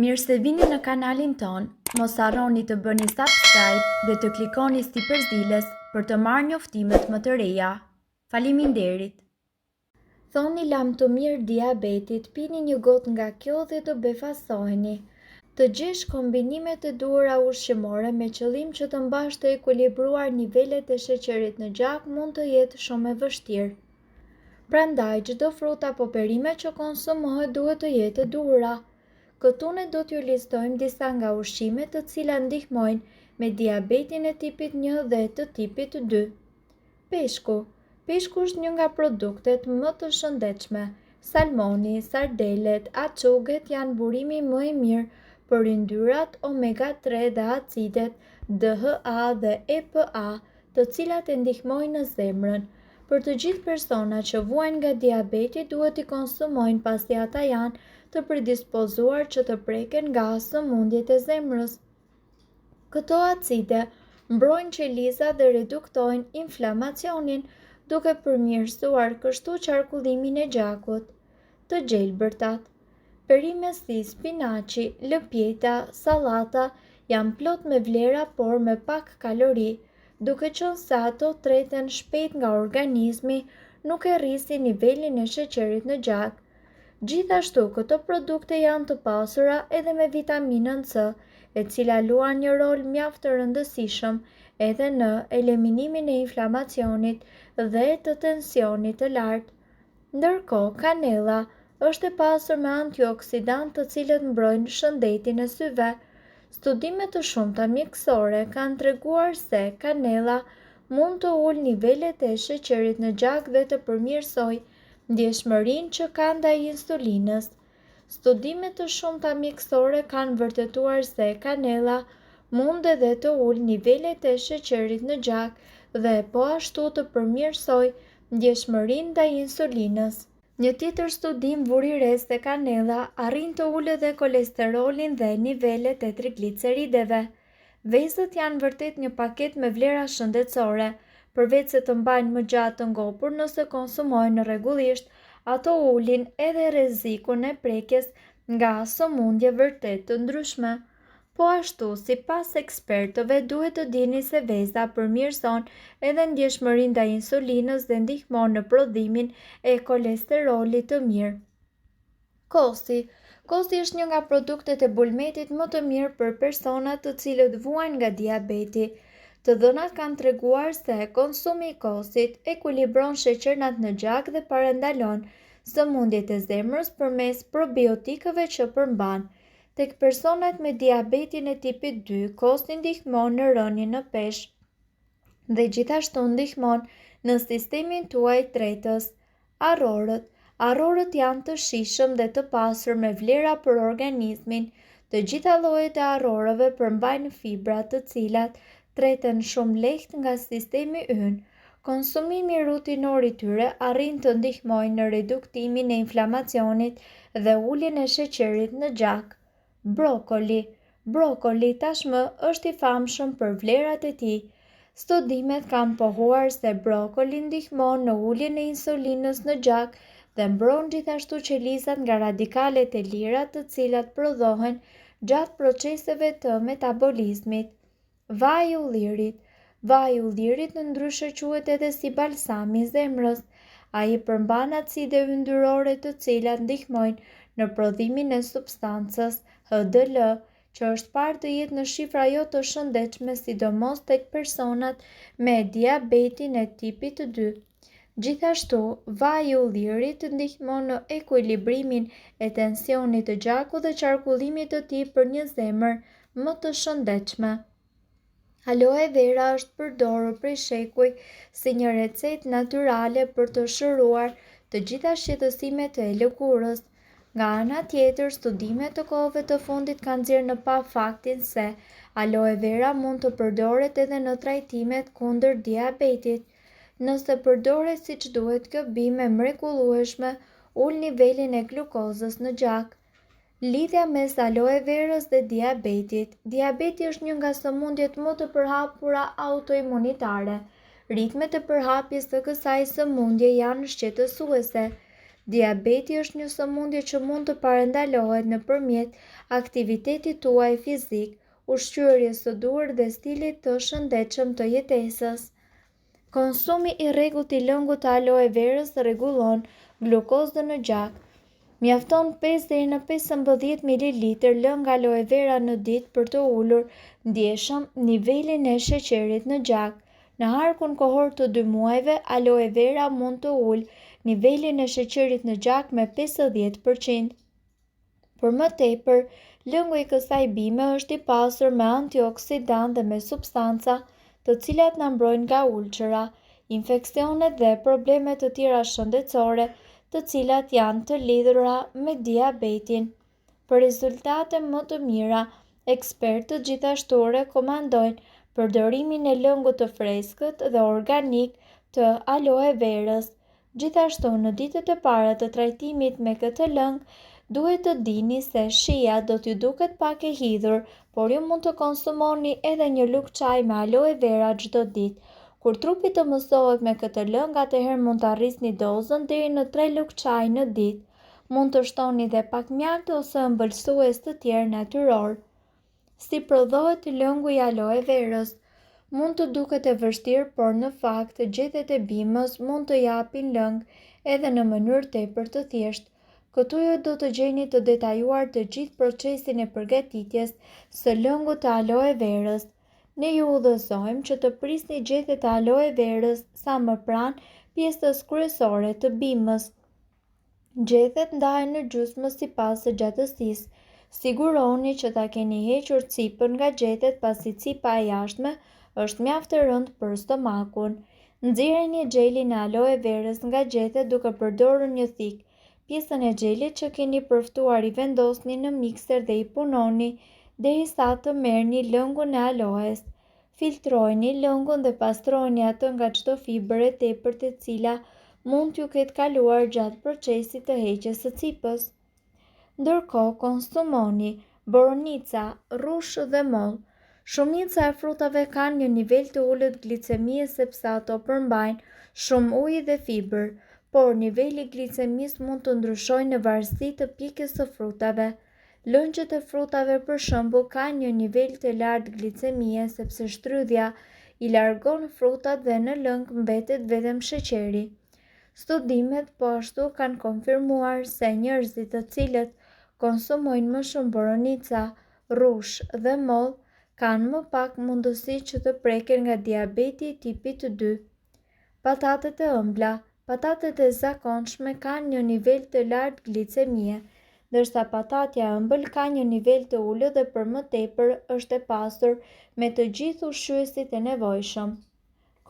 Mirë se vini në kanalin ton, mos harroni të bëni subscribe dhe të klikoni si përzieles për të marrë njoftimet më të reja. Faleminderit! Thoni lam të mirë diabetit, pini një gotë nga kjo dhe të befasoheni. Të gjesh kombinimet e duhura ushqimore me qëllim që të mbash të ekuilibruar nivelet e sheqerit në gjak mund të jetë shumë e vështirë. Prandaj, çdo frut apo perime që konsumohet duhet të jetë e duhura. Këtu ne do t'ju listojmë disa nga ushqimet të cilat ndihmojnë me diabetin e tipit 1 dhe të tipit 2. Peshku. Peshku është një nga produktet më të shëndetshme. Salmoni, sardelet, açuget janë burimi më i mirë për yndyrat omega 3 dhe acidet DHA dhe EPA, të cilat e ndihmojnë në zemrën. Për të gjithë personat që vuajnë nga diabeti duhet i konsumojnë pasi ata janë të predispozuar që të preken nga sëmundjet e zemrës. Këto acide mbrojnë qelizat dhe reduktojnë inflamacionin, duke përmirësuar kështu qarkullimin e gjakut. Të gjelbërtat. Perimet si spinaçi, lëpjeta, sallata janë plot me vlera por me pak kalori, duke qenë se ato treten shpejt nga organizmi, nuk e rrisin nivelin e sheqerit në gjak. Gjithashtu, këto produkte janë të pasura edhe me vitaminën C, e cila luan një rol mjaft të rëndësishëm edhe në eliminimin e inflamacionit dhe të tensionit të lartë. Ndërkohë, kanella është e pasur me antioksidantë të cilët mbrojnë shëndetin e syve. Studime të shumta mjekësore kanë treguar se kanella mund të ulë nivelet e sheqerit në gjak dhe të përmirësojë ndjeshmërinë që ka ndaj insulinës. Studime të shumta mjekësore kanë vërtetuar se kanella mund edhe të ulë nivelet e sheqerit në gjak dhe po ashtu të përmirësojë ndjeshmërinë ndaj insulinës. Një tjetër studim vuri re se kanella arrin të ulë edhe kolesterolin dhe nivelet e triglicerideve. Vezët janë vërtet një paketë me vlera shëndetësore. Përveç se të mbajnë më gjatë të ngopur nëse konsumohen rregullisht, ato ulin edhe rrezikun e prekjes nga sëmundje vërtet të ndryshme. Po ashtu, sipas ekspertëve, duhet të dini se veza përmirëson edhe ndjeshmërinë ndaj insulinës dhe ndihmon në prodhimin e kolesterolit të mirë. Kosi. Kosi është një nga produktet e bulmetit më të mirë për personat të cilët vuajnë nga diabeti. Të dhënat kanë treguar se konsumi i kosit ekuilibron sheqernat në gjak dhe parandalon sëmundjet e zemrës përmes probiotikëve që përmban. Tek personat me diabetin e tipit 2, kosi ndihmon në rënien në peshë dhe gjithashtu ndihmon në sistemin tuaj tretës. Arrorët. Arrorët janë të shijshëm dhe të pasur me vlera për organizmin. Të gjitha llojet e arrorëve përmbajnë fibra të cilat treten shumë lehtë nga sistemi ynë. Konsumimi rutinor i tyre arrin të ndihmojnë në reduktimin e inflamacionit dhe uljen e sheqerit në gjak. Brokoli. Brokoli tashmë është i famshëm për vlerat e tij. Studimet kanë pohuar se brokoli ndihmon në uljen e insulinës në gjak dhe mbron gjithashtu qelizat nga radikalet e lira të cilat prodhohen gjatë proceseve të metabolizmit. Vaj i ullirit. Vaji i ullirit ndryshe quhet edhe si balsami i zemrës. Ai përmban acide yndyrore të cilat ndihmojnë në prodhimin e substancës HDL, që është parë të jetë në shifra jo të shëndetshme, sidomos tek personat me diabetin e tipit 2. Gjithashtu, vaji i ullirit ndihmon në ekuilibrimin e tensionit të gjakut dhe qarkullimit të tij për një zemër më të shëndetshme. Aloe vera është përdorur prej shekuj si një recetë natyrale për të shëruar të gjitha shqetësimet e lëkurës. Nga ana tjetër, studimet të kohëve të fundit kanë nxjerrë në pa faktin se aloe vera mund të përdoret edhe në trajtimet kundër diabetit. Nëse përdoret siç duhet, kjo bime mrekullueshme ul nivelin e glukozës në gjak. Lidhja mes aloe verës dhe diabetit. Diabeti është një nga sëmundjet më të përhapura autoimunitare. Ritmet e përhapjes së kësaj sëmundje janë shqetësuese. Diabeti është një sëmundje që mund të parandalohet nëpërmjet aktivitetit tuaj fizik, ushqyerjes së duhur dhe stilit të shëndetshëm të jetesës. Konsumi i rregullt i lëngut të aloe verës rregullon glukozën në gjak. Mjafton 5 deri në 15 ml lëng aloe vera në ditë për të ulur ndjeshëm nivelin e sheqerit në gjak. Në harkun kohor të 2 muajve, aloe vera mund të ulë nivelin e sheqerit në gjak me 50%. Për më tepër, lëngu i kësaj bime është i pasur me antioksidan dhe me substanca të cilat na mbrojnë nga ulçera, infeksionet dhe probleme të tjera shëndetësore, të cilat janë të lidhura me diabetin. Për rezultate më të mira, ekspertët gjithashtu rekomandojnë përdorimin e lëngut të freskët dhe organik të aloe verës. Gjithashtu, në ditët e para të trajtimit me këtë lëng, duhet të dini se shija do t'ju duket pak e hidhur, por ju mund të konsumoni edhe një lugë çaj me aloe vera çdo ditë. Kur trupi të mësohet me këtë lëng, atëherë mund të arrisni dozën deri në 3 lugë çaj në ditë. Mund të shtoni dhe pak mjaltë ose ëmbëlsues të tjerë natyror. Si prodhohet lëngu i aloe verës? Mund të duket e vështirë, por në fakt gjethet e bimës mund të japin lëng edhe në mënyrë tepër të thjeshtë. Këtu ju do të gjeni të detajuar të gjithë procesin e përgatitjes së lëngut të aloe verës. Ne ju udhëzojmë që të prisni gjethet e aloe verës sa më pranë pjesës kryesore të bimës. Gjethet ndahen në gjysmë sipas së gjatësisë. Siguroni që ta keni hequr cipën nga gjethet pasi cipa e jashtme është mjaft e rëndë për stomakun. Nxjerrni xhelin e aloe verës nga gjethet duke përdorur një thik. Pjesën e xhelit që keni përftuar i vendosni në mikser dhe i punoni derisa të merrni lëngun e aloes. Filtrojini lëngun dhe pastrojini atë nga çdo fibër e tepërt e cila mund t'ju ketë kaluar gjatë procesit të heqjes së cipës. Ndërkohë, konsumoni boronica, rrush dhe moll. Shumica e frutave kanë një nivel të ulët glicemie sepse ato përmbajnë shumë ujë dhe fibër, por niveli i glicemisë mund të ndryshojë në varësi të pjekjes së frutave. Lëngjet e frutave për shembull kanë një nivel të lartë glicemie sepse shtrydhja i largon frutat dhe në lëng mbetet vetëm sheqeri. Studimet po ashtu kanë konfirmuar se njerëzit të cilët konsumojnë më shumë boronica, rrush dhe moll kanë më pak mundësi që të preken nga diabeti tipit 2. Patatet e ëmbla. Patatet e zakonshme kanë një nivel të lartë glicemie, ndërsa patatja e ëmbël ka një nivel të ulët dhe për më tepër është e pasur me të gjithë ushqyesit e nevojshëm.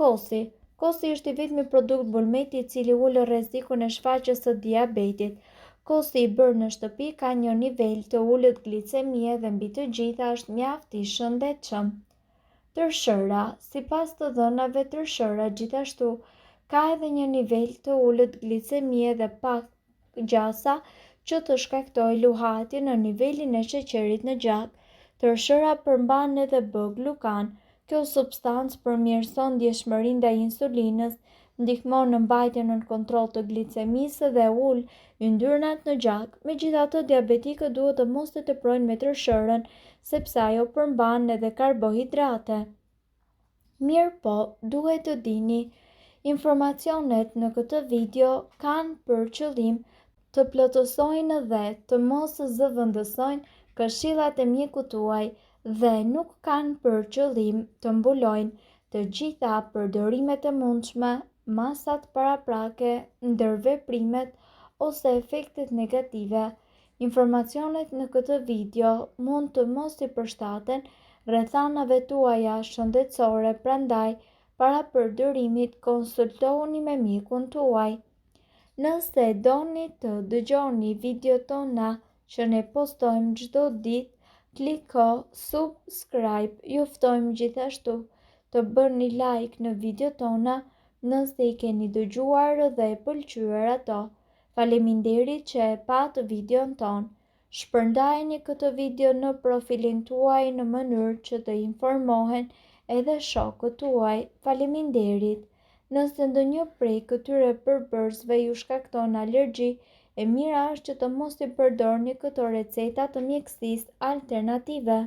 Kosi. Kosi është i vetmi produkt bulmeti i cili ulë rrezikun e shfaqjes së diabetit. Kosi i bërë në shtëpi ka një nivel të ulët glicemie dhe mbi të gjitha është mjaft i shëndetshëm. Tërshëra. Sipas të dhënave, tërshëra gjithashtu ka edhe një nivel të ulët glicemie dhe pak gjasa që të shkaktoj luhatje në nivelin e sheqerit në gjak. Tërshëra përmban edhe B-glukan. Kjo substancë përmirëson ndjeshmërinë ndaj insulinës, ndihmon në mbajtjen në kontroll të glicemisë dhe ul yndyrnat në gjak. Megjithatë, diabetikët duhet të mos të teprojnë me tërshërën, sepse ajo përmban edhe karbohidrate. Mirë po, duhet të dini, informacionet në këtë video kanë për qëllim të plotësojnë dhe të mos zëvendësojnë këshillat e mjekut tuaj dhe nuk kanë për qëllim të mbulojnë të gjitha përdorimet e mundshme, masat paraprake, ndërveprimet ose efektet negative. Informacionet në këtë video mund të mos i përshtaten rrethanave tuaja shëndetësore, prandaj para përdorimit konsultohuni me mjekun tuaj. Nëse doni të dëgjoni videot tona që ne postojmë çdo ditë, kliko subscribe. Ju ftojmë gjithashtu të bëni like në videot tona nëse i keni dëgjuar dhe e pëlqyer ato. Faleminderit që e pat videon ton. Shpërndajeni këtë video në profilin tuaj në mënyrë që të informohen edhe shokët tuaj. Faleminderit. Nëse ndonjë prej këtyre përbërësve ju shkakton alergji, e mira është që të mos i përdorni këto receta të mjekësisë alternative.